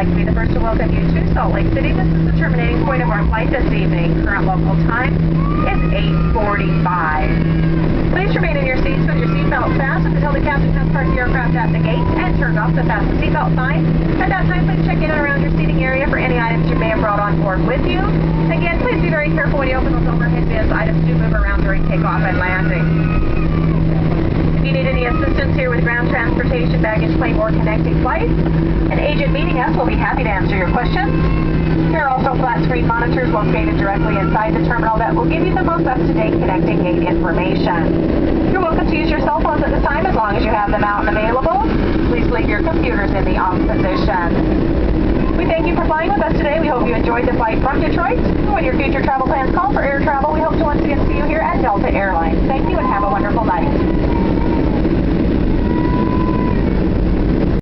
like to be the first to welcome you to Salt Lake City. This is the terminating point of our flight this evening. Current local time is 8:45. Please remain in your seats with your seatbelt fastened until the captain has parked the aircraft at the gate and turned off the fasten seatbelt sign. At that time, please check in and around your seating area for any items you may have brought on board with you. Again, please be very careful when you open those overhead bins. Items do move around during takeoff and landing. If you need any assistance here with ground transportation, baggage claim, or connecting flights, an agent meeting us will be happy to answer your questions. There are also flat-screen monitors located directly inside the terminal that will give you the most up-to-date connecting gate information. You're welcome to use your cell phones at this time as long as you have them out and available. Please leave your computers in the off position. We thank you for flying with us today. We hope you enjoyed the flight from Detroit. When your future travel plans call for air travel, we hope to once again see you here at Delta Airlines. Thank you and have a